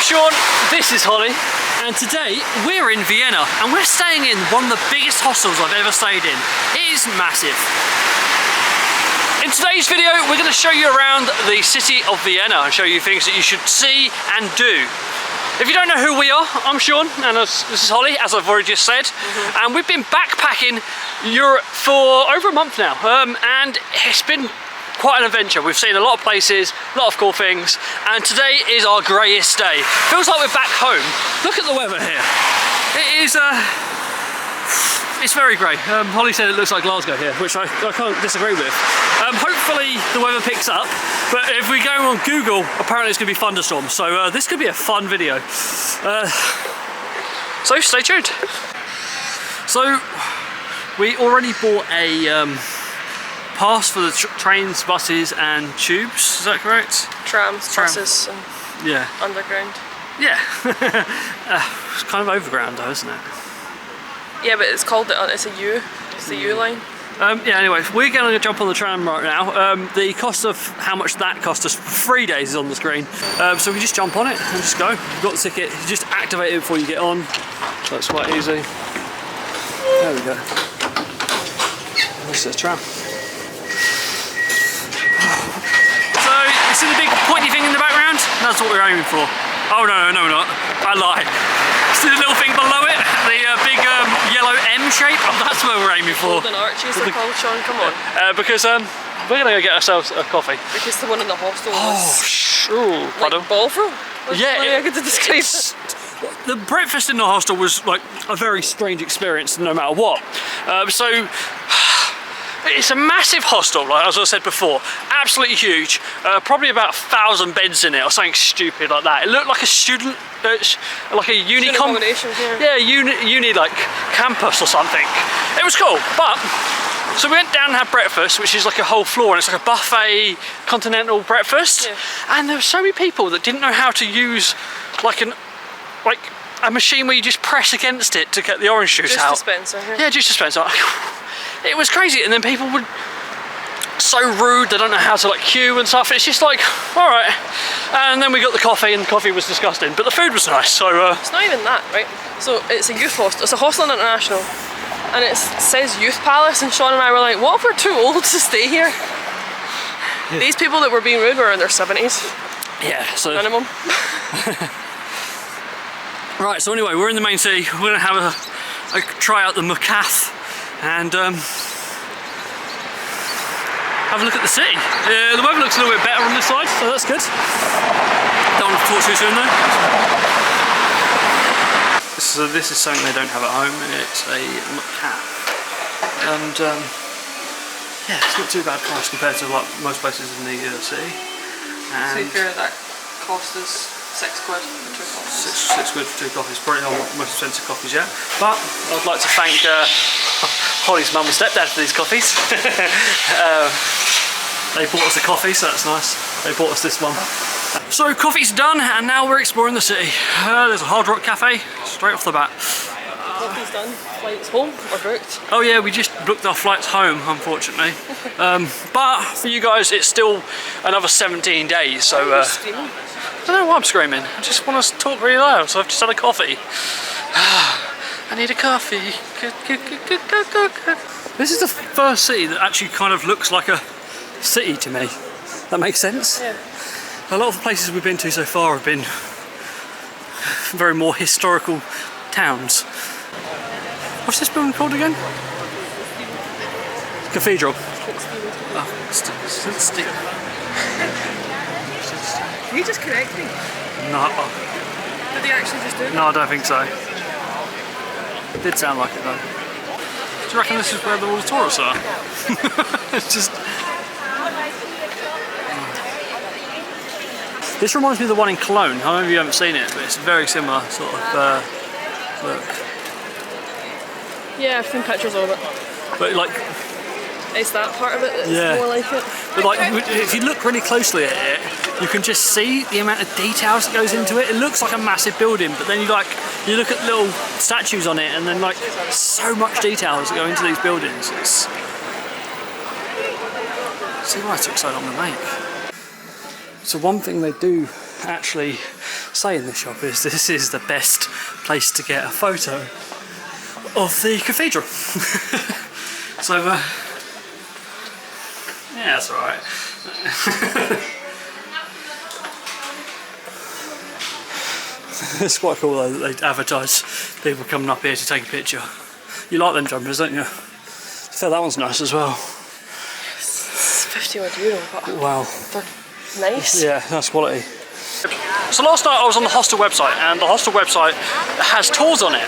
Sean, this is Holly, and today we're in Vienna and we're staying in one of the biggest hostels I've ever stayed in. It is massive. In today's video, we're going to show you around the city of Vienna and show you things that you should see and do. If you don't know who we are, I'm Sean, and this is Holly, as I've already just said. And we've been backpacking Europe for over a month now, and it's been quite an adventure. We've seen a lot of places, a lot of cool things, and today is our greyest day. Feels like we're back home. Look at the weather here. It is, it's very grey. Holly said it looks like Glasgow here, which I can't disagree with. Hopefully the weather picks up, but if we go on Google, apparently it's going to be thunderstorms, so this could be a fun video. So stay tuned. So we already bought a pass for the trains, buses and tubes, is that correct? Trams, buses and yeah, underground. Yeah. It's kind of overground though, isn't it? Yeah, but it's called, it's a U, it's the U line. Yeah, anyway, we're going to jump on the tram right now. The cost of how much that cost us for 3 days is on the screen. So we just jump on it and just go. You've got the ticket, you just activate it before you get on. So it's quite easy. There we go. This is the tram. So, you see the big pointy thing in the background? That's what we're aiming for. Oh no, no, we're not. I lied. See the little thing below it? The big yellow M shape? Oh, that's where we're aiming for. Golden arches are called, Sean, come on. Because we're going to go get ourselves a coffee. Because the one in the hostel was... pardon? Like ballroom? Yeah. I get to describe it. The breakfast in the hostel was like a very strange experience no matter what. So it's a massive hostel, like as I said before, absolutely huge, probably about 1,000 beds in it or something stupid like that. It looked like a student, like a uni uni like campus or something. It was cool, but so we went down and had breakfast, which is like a whole floor, and it's like a buffet continental breakfast, and there were so many people that didn't know how to use like a machine where you just press against it to get the orange juice out. Juice dispenser. Yeah, juice dispenser. It was crazy, and then people would so rude, they don't know how to like queue and stuff. It's just like, all right. And then we got the coffee, and the coffee was disgusting, but the food was nice. So it's not even that, right? So it's a youth hostel. It's a hostel international, and it says Youth Palace. And Sean and I were like, what if we're too old to stay here? Yeah. These people that were being rude were in their 70s. Yeah, so minimum. Right, so anyway, we're in the main city. We're gonna have a try out the Macath and have a look at the city. The weather looks a little bit better on this side, so that's good. Don't want to talk too soon though. So this is something they don't have at home. It's a Macath, and yeah, it's not too bad price compared to like most places in the city. And so you figure that cost us £6 for 2 coffees. £6 for 2 coffees, probably not the most expensive coffees yet. But I'd like to thank Holly's mum and stepdad for these coffees. They bought us a coffee, so that's nice. They bought us this one. So coffee's done, and now we're exploring the city. There's a Hard Rock Cafe, straight off the bat. Coffee's done, flights home are booked. Oh yeah, we just booked our flights home, unfortunately. But for you guys, it's still another 17 days, so... I don't know why I'm screaming. I just want to talk really loud, so I've just had a coffee. I need a coffee. This is the first city that actually kind of looks like a city to me. That makes sense? Yeah. A lot of the places we've been to so far have been very more historical towns. What's this building called again? Cathedral. Oh, Can you just correct me? No. Did they actually just do it? No, I don't think so. It did sound like it though. Do you reckon this is where all the tourists are? It's just... This reminds me of the one in Cologne. I don't know if you haven't seen it, but it's very similar sort of look. Yeah, I've seen pictures of it. But like... It's that part of it that's more like it. But like, if you look really closely at it, you can just see the amount of details that goes into it. It looks like a massive building, but then you look at little statues on it, and then like so much details that go into these buildings. It's... See why it took so long to make. So one thing they do actually say in this shop is this is the best place to get a photo of the cathedral. So yeah, that's alright. It's quite cool though that they advertise people coming up here to take a picture. You like them jumpers, don't you? So that one's nice as well. It's 50 odd euro, but wow, they're nice. Yeah, that's quality. So last night I was on the hostel website, and the hostel website has tours on it,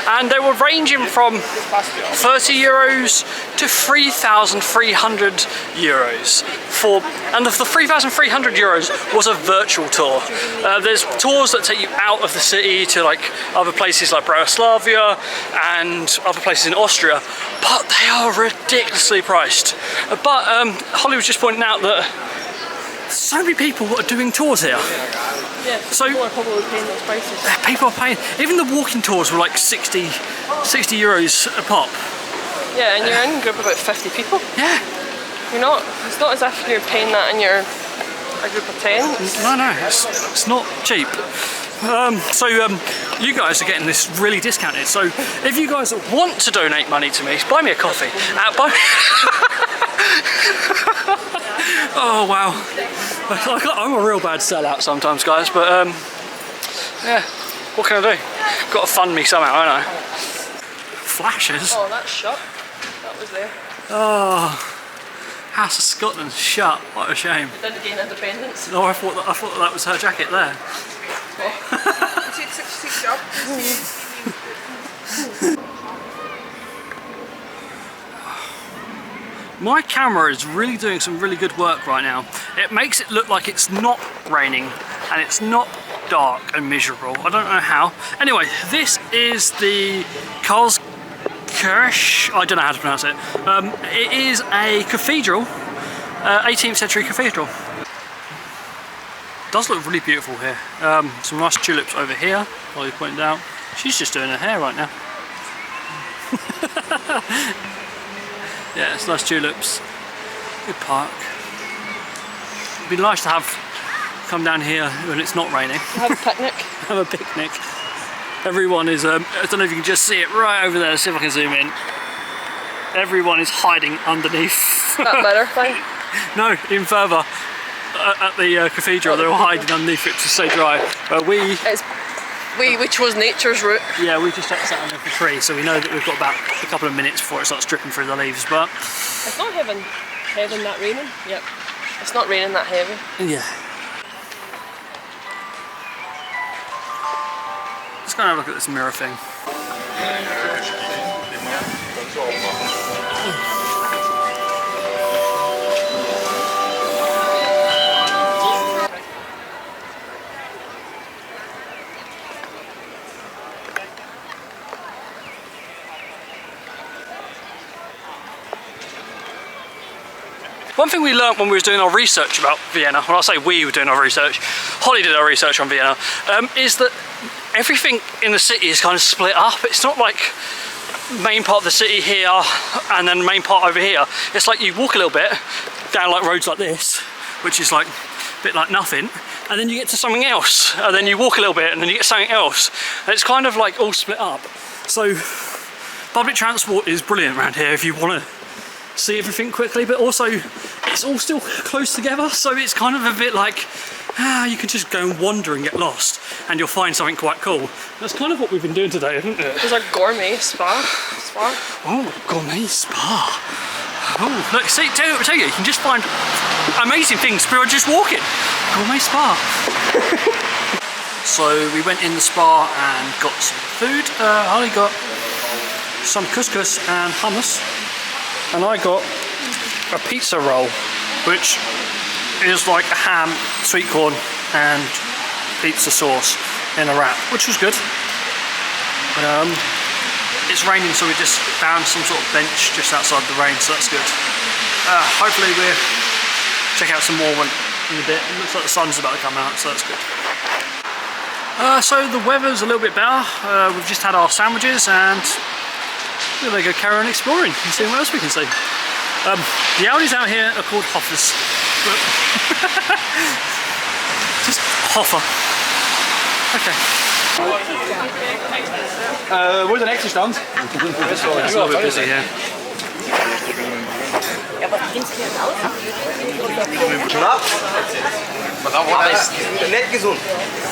and they were ranging from 30 euros to 3,300 euros and the 3,300 euros was a virtual tour. There's tours that take you out of the city to like other places like Bratislava and other places in Austria, but they are ridiculously priced. But Holly was just pointing out that so many people are doing tours here. Yeah, so people are probably paying those prices. People are paying. Even the walking tours were like 60 euros a pop. Yeah, and you're in a group of about 50 people. Yeah. You're not. It's not as if you're paying that and you're a group of 10. No, it's not cheap. So you guys are getting this really discounted. So if you guys want to donate money to me, buy me a coffee. Oh wow, I'm a real bad sellout sometimes, guys, but yeah, what can I do? Got to fund me somehow, haven't I? Flashes? Oh, that shut. That was there. Oh, House of Scotland shut, what a shame. It didn't gain independence. No, I thought that was her jacket there. My camera is really doing some really good work right now. It makes it look like it's not raining and it's not dark and miserable. I don't know how. Anyway, this is the Karlskirche. I don't know how to pronounce it. It is a cathedral, 18th century cathedral. It does look really beautiful here. Some nice tulips over here, Holly pointed out. She's just doing her hair right now. Yeah, it's nice tulips. Good park. It'd be nice to come down here when it's not raining. Have a picnic. Have a picnic. Everyone is, I don't know if you can just see it right over there, see if I can zoom in. Everyone is hiding underneath. That better thing? No, even further. At the cathedral, they're all hiding underneath it to stay dry. We chose nature's route. Yeah, we just sat under the tree, so we know that we've got about a couple of minutes before it starts dripping through the leaves, but... It's not heavy that raining. Yep. It's not raining that heavy. Yeah. Let's go and have a look at this mirror thing. One thing we learnt when we were doing our research about Vienna, when I say we were doing our research, Holly did our research on Vienna, is that everything in the city is kind of split up. It's not like main part of the city here and then main part over here. It's like you walk a little bit down like roads like this, which is like a bit like nothing, and then you get to something else, and then you walk a little bit and then you get something else, and it's kind of like all split up. So public transport is brilliant around here if you want to see everything quickly, but also it's all still close together, so it's kind of a bit like you can just go and wander and get lost and you'll find something quite cool. That's kind of what we've been doing today, isn't it? There's a gourmet spa. Oh, gourmet spa. Oh, look, see, tell you, you can just find amazing things by just walking. Gourmet spa. So we went in the spa and got some food. Holly got some couscous and hummus. And I got a pizza roll, which is like a ham, sweet corn, and pizza sauce in a wrap, which was good. But, it's raining, so we just found some sort of bench just outside the rain, so that's good. Hopefully we'll check out some more in a bit. It looks like the sun's about to come out, so that's good. So the weather's a little bit better. We've just had our sandwiches and we're going to go carry on exploring and see what else we can see. The Audis out here are called Hoffers. Just Hoffer. Okay. Wo ist der nächste Stand? It's a little bit busy here. Aber ist nicht gesund.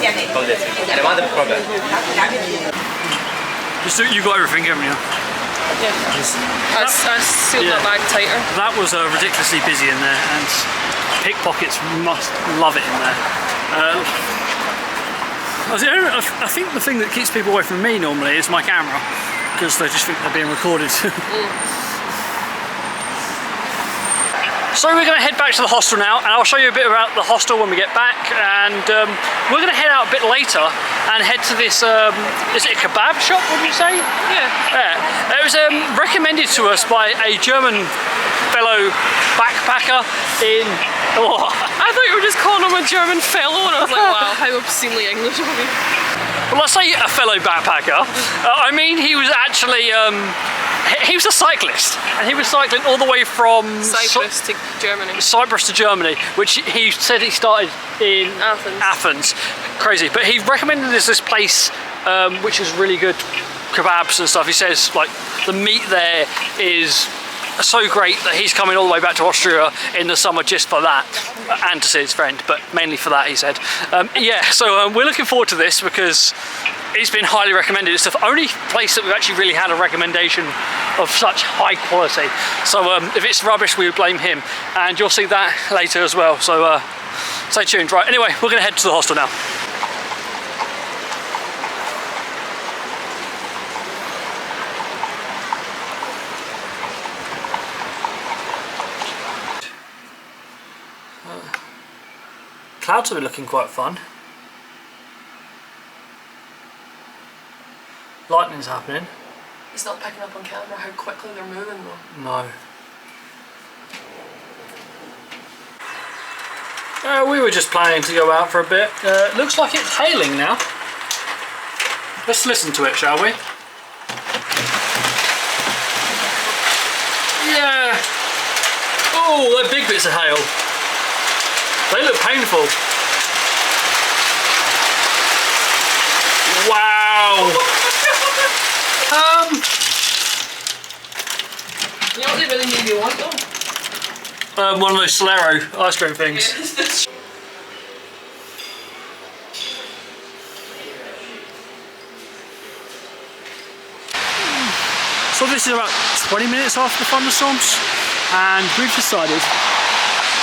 Der war der Problem. You got everything, haven't you? Yeah. I sealed my bag tighter. That was ridiculously busy in there, and pickpockets must love it in there. I think the thing that keeps people away from me normally is my camera, because they just think they're being recorded. So we're going to head back to the hostel now, and I'll show you a bit about the hostel when we get back, and we're going to head out a bit later and head to this, is it a kebab shop, would you say? Yeah. It was recommended to us by a German fellow backpacker in... Oh. I thought you were just calling him a German fellow, and I was like, wow, how obscenely English of you. Well, I say a fellow backpacker. I mean, he was actually... he was a cyclist, and he was cycling all the way from Cyprus to Germany. Cyprus to Germany, which he said he started in Athens. Crazy, but he recommended this place, which is really good kebabs and stuff. He says like the meat there is so great that he's coming all the way back to Austria in the summer just for that, and to see his friend, but mainly for that, he said. Yeah, so we're looking forward to this because it's been highly recommended. It's the only place that we've actually really had a recommendation of such high quality. So if it's rubbish, we would blame him, and you'll see that later as well. So stay tuned. Right, anyway, we're going to head to the hostel now. Clouds are looking quite fun. Lightning's happening. It's not picking up on camera how quickly they're moving though. No. We were just planning to go out for a bit. Looks like it's hailing now. Let's listen to it, shall we? Yeah. Oh, they're big bits of hail. They look painful. Wow. You know what they really need you want though? One of those Solero ice cream things. So this is about 20 minutes after the thunderstorms, and we've decided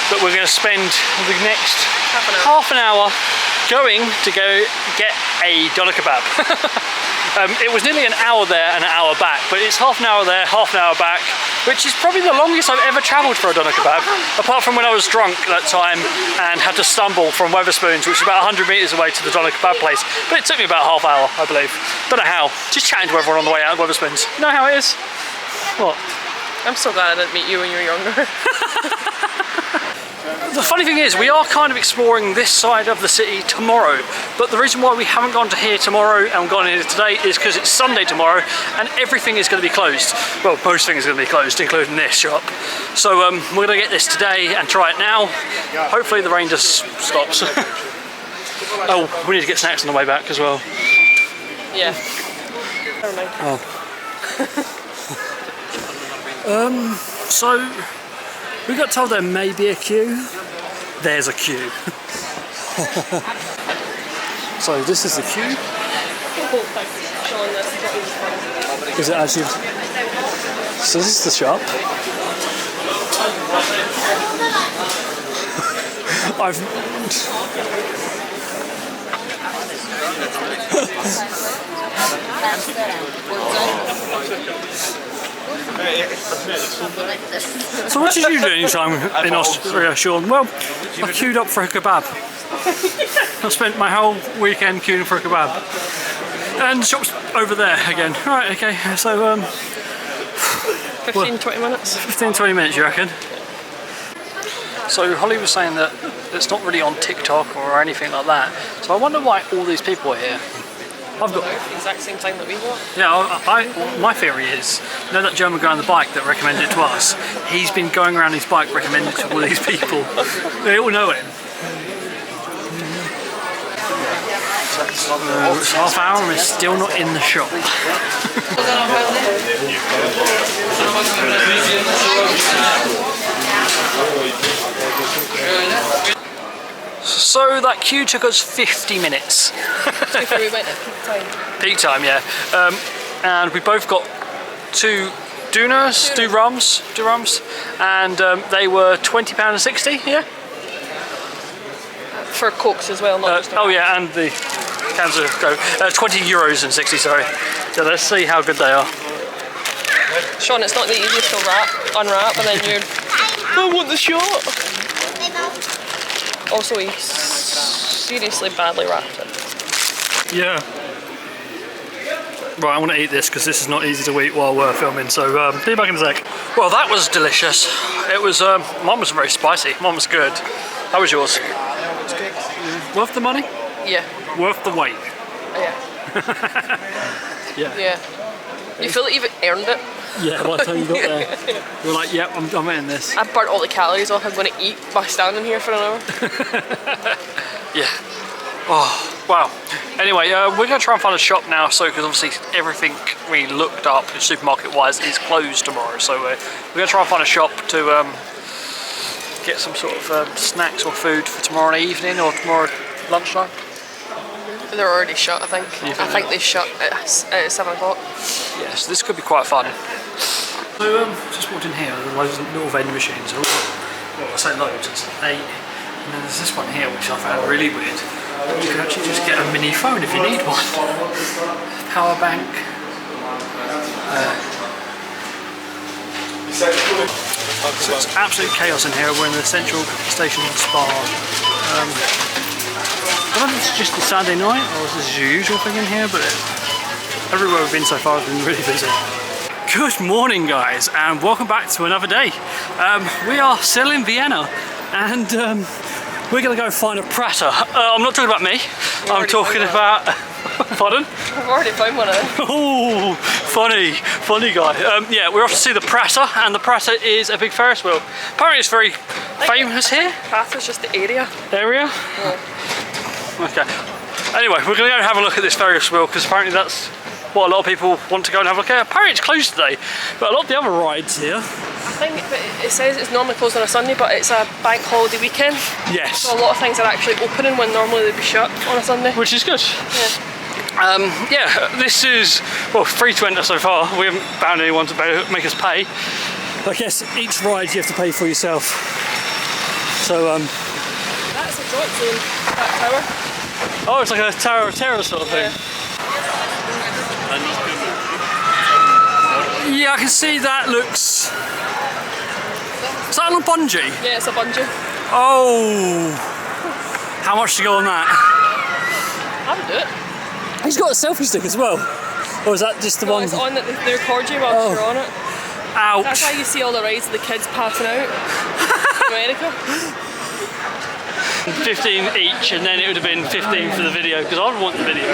that we're going to spend the next half an hour going to go get a doner kebab. It was nearly an hour there and an hour back, but it's half an hour there, half an hour back, which is probably the longest I've ever travelled for a doner kebab, apart from when I was drunk that time and had to stumble from Wetherspoons, which is about 100 metres away to the doner kebab place. But it took me about half hour, I believe. Don't know how. Just chatting to everyone on the way out of Wetherspoons. You know how it is? What? I'm so glad I didn't meet you when you were younger. The funny thing is, we are kind of exploring this side of the city tomorrow, but the reason why we haven't gone to here tomorrow and gone here today is because it's Sunday tomorrow and everything is going to be closed. Well, most things are going to be closed, including this shop. So we're going to get this today and try it now. Hopefully the rain just stops. Oh, we need to get snacks on the way back as well. Yeah. Never mind. Oh. So we got told there may be a queue. There's a queue. So this is the queue. Is it actually? So this is the shop. So what did you do anytime in Austria, Sean? Well, I queued up for a kebab. I spent my whole weekend queuing for a kebab. And the shop's over there again. Right, okay, so 15-20 minutes? 15-20 minutes, you reckon? So Holly was saying that it's not really on TikTok or anything like that. So I wonder why all these people are here. I've got the exact same time that we got. Yeah, my theory is, you know that German guy on the bike that recommended it to us? He's been going around his bike recommending it to all these people. They all know him. It's half hour and we're still not in the shop. So that queue took us 50 minutes. Before we went at peak time. Peak time, yeah. And we both got two dirhams, and they were £20.60, yeah? For Cokes as well, not just oh yeah, and the cans of Coke. €20.60, sorry. So let's see how good they are. Sean, it's not the easiest to unwrap, and then you're, I want the shot. Also, he seriously badly wrapped it. Yeah. Right, I want to eat this because this is not easy to eat while we're filming, so be back in a sec. Well, that was delicious. It was, mine was very spicy, mine was good. How was yours? It's good. Worth the money? Yeah. Worth the wait? Yeah. Yeah. Yeah. You feel like you've earned it. Yeah, by the time you got there, you were like, yep, I'm eating this. I burnt all the calories off I'm going to eat by standing here for an hour. Yeah. Oh, wow. Anyway, we're going to try and find a shop now, so because obviously everything we looked up supermarket-wise is closed tomorrow, so we're going to try and find a shop to get some sort of snacks or food for tomorrow evening or tomorrow lunchtime. They're already shut, I think. I think they shut at 7 o'clock. Yes, this could be quite fun. So, just walked in here, there's loads of little vending machines. Well, I say loads, it's 8. And then there's this one here, which I found really weird. You can actually just get a mini phone if you need one. Power bank. So it's absolute chaos in here. We're in the Central Station Spa. I don't know if it's just a Saturday night or if this is your usual thing in here, but everywhere we've been so far has been really busy. Good morning, guys, and welcome back to another day. We are still in Vienna, and we're going to go find a Prater. I'm not talking about me, I'm talking about... Pardon? I've already found one of them. Oh, funny guy. Yeah, we're off to see the Prater, and the Prater is a big Ferris wheel. Apparently it's very famous here. Prater's just the area. Area? Yeah. Okay. Anyway, we're going to go and have a look at this Ferris wheel, because apparently that's what a lot of people want to go and have a look at. Apparently it's closed today, but a lot of the other rides here... I think it says it's normally closed on a Sunday, but it's a bank holiday weekend. Yes. So a lot of things are actually opening when normally they'd be shut on a Sunday. Which is good. Yeah. Yeah, this is, well, free to enter so far. We haven't found anyone to make us pay. I guess each ride you have to pay for yourself. So, That's a joint zone, that tower. Oh, it's like a Tower of Terror sort of thing. Yeah, I can see that looks... Is that on a bungee? Yeah, it's a bungee. Oh! How much to go on that? I would do it. He's got a selfie stick as well. Or is that just the one? It's on that they record you whilst you're on it. Ouch. That's why you see all the rides of the kids passing out in America. 15 each, and then it would have been 15 for the video, because I would want the video.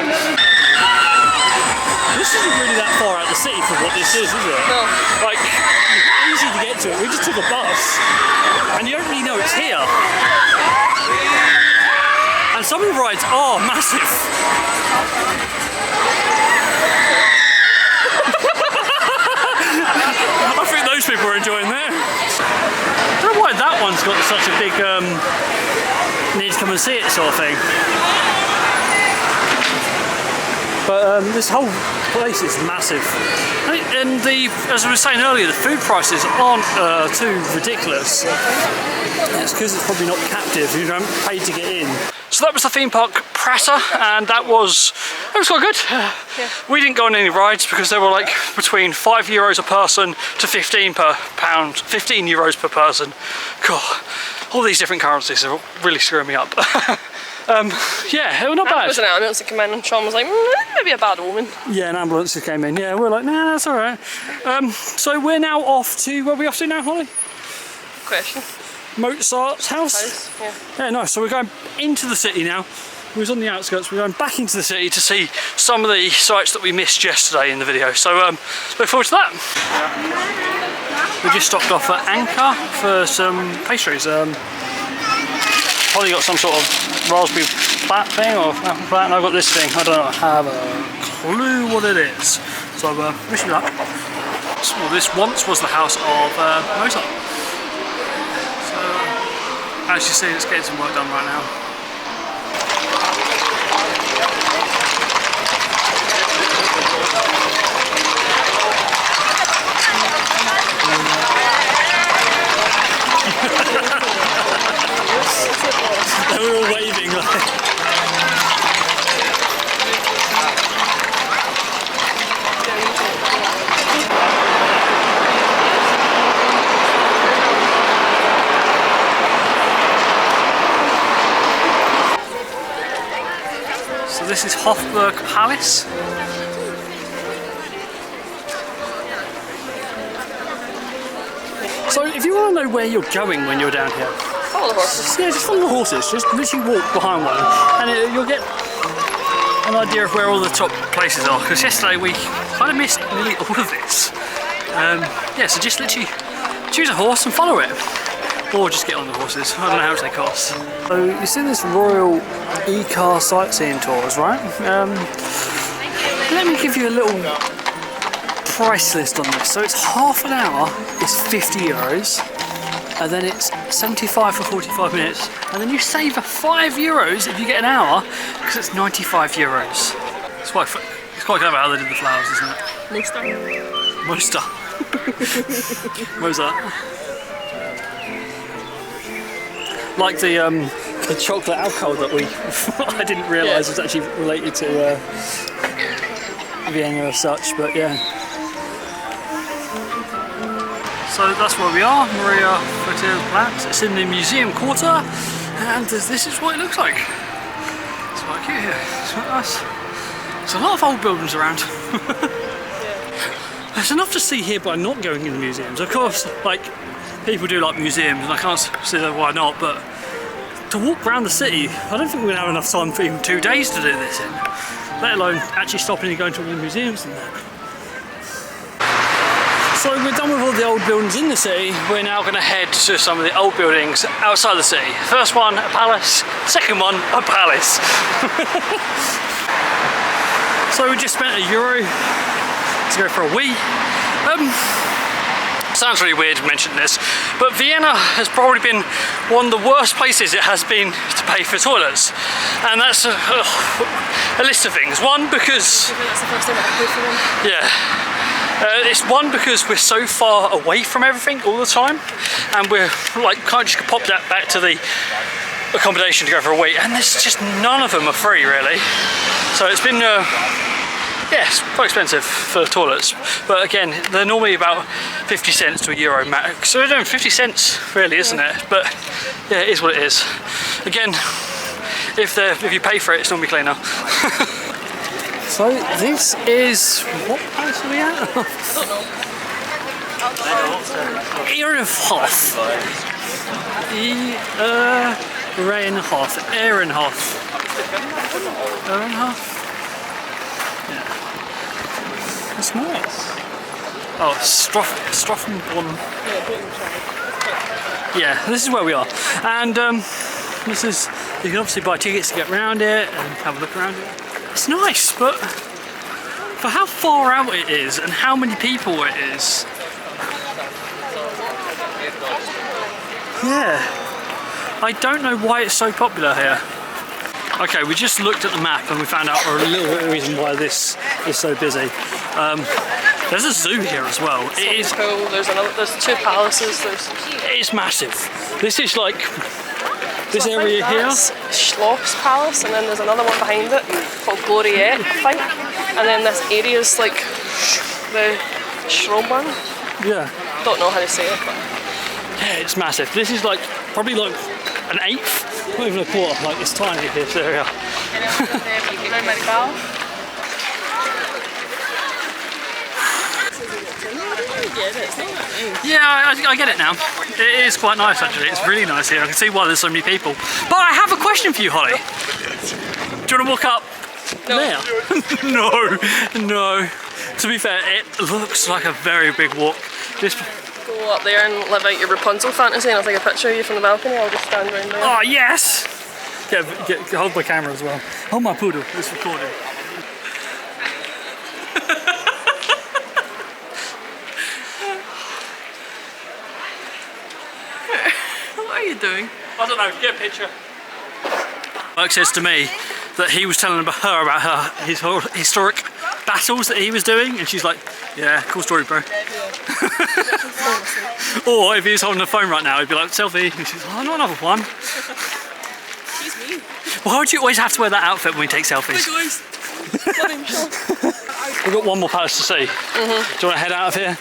This isn't really that far out of the city for what this is it? No. Like, easy to get to it. We just took a bus, and you don't really know it's here. And some of the rides are massive. I think those people are enjoying that. I don't know why that one's got such a big need to come and see it sort of thing. But this whole place is massive. And as I was saying earlier, the food prices aren't too ridiculous. It's because it's probably not captive, you don't pay to get in. So that was the theme park Prater, and it was quite good. Yeah. We didn't go on any rides because they were like between €5 a person to £15 €15 per person. God, all these different currencies are really screwing me up. Yeah, they were not bad. There was an ambulance that came in and Sean was like, maybe a bad omen. Yeah, an ambulance came in. Yeah, we're like, nah, that's all right. So we're now off to, where are we off to now, Holly? Question. Mozart's house? Yeah. Yeah, nice. So we're going into the city now. We was on the outskirts, we're going back into the city to see some of the sites that we missed yesterday in the video. So look forward to that. We just stopped off at Anchor for some pastries. Holly got some sort of raspberry plat thing or apple plat, and I've got this thing. I don't have a clue what it is. So wish me luck. So, this once was the house of Mozart. So as you see, it's getting some work done right now. They were all waving like. So this is Hofburg Palace. So if you want to know where you're going when you're down here, Follow the horses. yeah, just follow the horses. Just literally walk behind one, and you'll get an idea of where all the top places are. Because yesterday we kind of missed nearly all of this. Yeah, so just literally choose a horse and follow it, or just get on the horses. I don't know how much they cost. So you see this Royal E-Car sightseeing tours, right? Let me give you a little price list on this. So it's half an hour is 50 euros. And then it's 75 for 45 minutes, and then you save €5 if you get an hour, because it's 95 euros. It's quite clever how they did the flowers, isn't it? Mozart. Mozart. Like the chocolate alcohol that I didn't realise was actually related to Vienna as such, but yeah. So that's where we are, Maria Platz. It's in the museum quarter, and this is what it looks like. It's quite cute here. It's quite nice. There's a lot of old buildings around. There's enough to see here by not going in the museums. Of course, like, people do like museums, and I can't see why not, but to walk around the city, I don't think we're going to have enough time for even 2 days to do this in, let alone actually stopping and going to all the museums and that. So we're done with all the old buildings in the city. We're now going to head to some of the old buildings outside the city. First one, a palace. Second one, a palace. So we just spent €1 to go for a wee. Sounds really weird to mention this, but Vienna has probably been one of the worst places it has been to pay for toilets. And that's a list of things. One, because... I think that's the first time I paid for one. Yeah. It's one, because we're so far away from everything all the time, and we're like can't just pop that back to the accommodation to go for a week, and there's just none of them are free really. So it's been yeah, it's quite expensive for toilets, but again they're normally about 50 cents to €1 max. So no, 50 cents really, isn't it? But yeah, it is what it is. Again, if you pay for it, it's normally cleaner. So this is, what place are we at? I don't know. Ehrenhof. Ehrenhof. Yeah. That's nice. Oh, Schönbrunn. Yeah, this is where we are. And this is, you can obviously buy tickets to get around it and have a look around it. It's nice, but for how far out it is and how many people it is, yeah, I don't know why it's so popular here. Okay, we just looked at the map and we found out a little bit of the reason why this is so busy. There's a zoo here as well. It is cool. There's 2 palaces. It's massive. This is like this area here. Schloss Palace, and then there's another one behind it called Gloriette, I think. And then this area's like the Schönbrunn. Yeah. Don't know how to say it, but yeah, it's massive. This is like probably like an eighth, not even a quarter. Like it's tiny, this area. Yeah, I get it now. It is quite nice actually. It's really nice here. I can see why there's so many people. But I have a question for you, Holly. Do you want to walk up there? No, no. To be fair, it looks like a very big walk. Just Go up there and live out your Rapunzel fantasy, and I'll take a picture of you from the balcony. I'll just stand around there. Oh yes! Hold my camera as well. Hold my poodle. It's recording. What are you doing? I don't know. Get a picture. Mark says to me that he was telling her about his whole historic battles that he was doing, and she's like, "Yeah, cool story, bro." Or if he was holding the phone right now, he'd be like, "Selfie." And she's like, "Oh, not another one." She's mean. Why would you always have to wear that outfit when we take selfies? We've got one more palace to see. Do you want to head out of here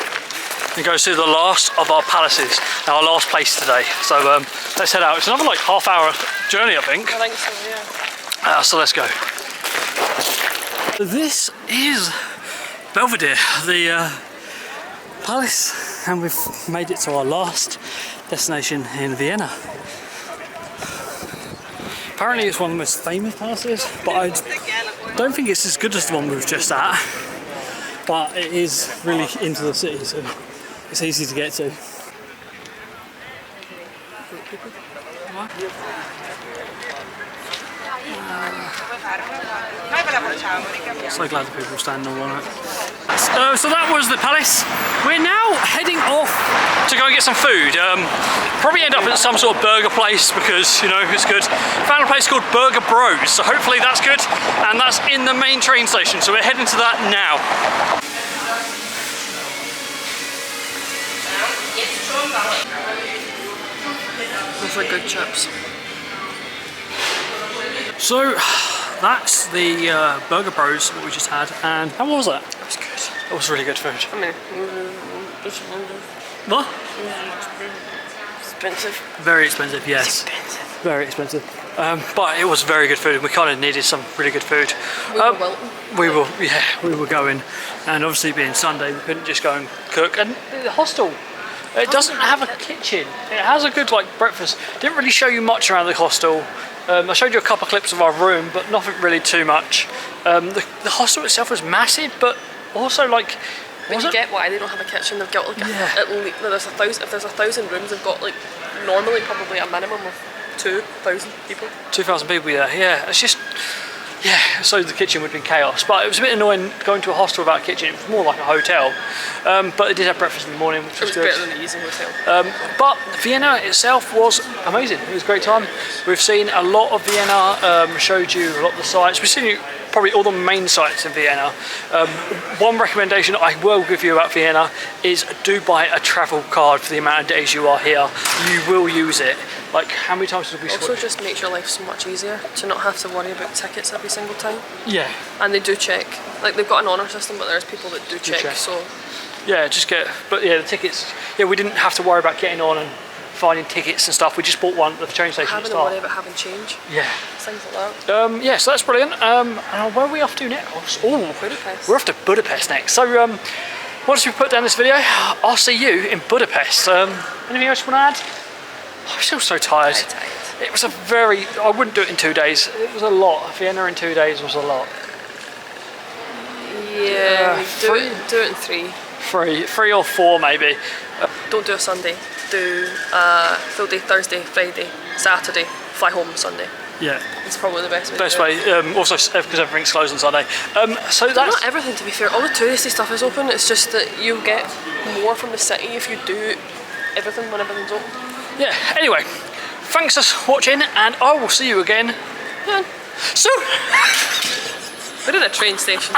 and go see the last of our palaces, our last place today? So let's head out. It's another like half-hour journey, I think. I think so, yeah. So let's go. This is Belvedere, the palace, and we've made it to our last destination in Vienna. Apparently it's one of the most famous palaces, but I don't think it's as good as the one we were just at. But it is really into the city, so it's easy to get to. So glad the people are standing all on it. So that was the palace. We're now heading off to go and get some food. Probably end up at some sort of burger place because, you know, it's good. Found a place called Burger Bros, so hopefully that's good. And that's in the main train station, so we're heading to that now. Those are good chips. So that's the Burger Bros that we just had, and how was it? It was good. It was really good food. I mean, What? expensive. Very expensive, yes. Very expensive. But it was very good food, and we kind of needed some really good food. We were going, and obviously being Sunday, we couldn't just go and cook. And the hostel, it doesn't have a kitchen. It has a good like breakfast. Didn't really show you much around the hostel. I showed you a couple of clips of our room, but nothing really too much. The hostel itself was massive, but also like. But you get why they don't have a kitchen. They've got like at least there's 1,000. If there's 1,000 rooms, they've got like normally probably a minimum of 2,000 people. 2,000 people, yeah. It's just, yeah. So the kitchen would have been chaos, but it was a bit annoying going to a hostel without a kitchen. It was more like a hotel, but it did have breakfast in the morning, which was good. Better than the Easy Hotel. But Vienna itself was amazing. It was a great time. We've seen a lot of Vienna. Showed you a lot of the sites. We've seen probably all the main sites in Vienna. One recommendation I will give you about Vienna is do buy a travel card for the amount of days you are here. You will use it. Like, how many times did we switch? Also just makes your life so much easier to not have to worry about tickets every single time. Yeah. And they do check. Like, they've got an honour system, but there's people that do check. So yeah, but yeah, the tickets, yeah, we didn't have to worry about getting on and finding tickets and stuff. We just bought one at the train station at the having to start. worry about having change. Yeah. Things like that. Yeah, so that's brilliant. And where are we off to next? Oh, Budapest. We're off to Budapest next. So once we put down this video, I'll see you in Budapest. Anything else you want to add? I'm still so tired. Very tired. It was I wouldn't do it in 2 days. It was a lot. Vienna in 2 days was a lot. Yeah, do it in 3. 3 or 4 maybe. Don't do a Sunday. Do full day Thursday, Friday, Saturday, fly home Sunday. Yeah. It's probably the best way. Best way. Also, because everything's closed on Sunday. So that's not everything, to be fair. All the touristy stuff is open. It's just that you'll get more from the city if you do everything when everything's open. Yeah. Anyway, thanks for watching, and I will see you again. Yeah. soon. We're in a train station.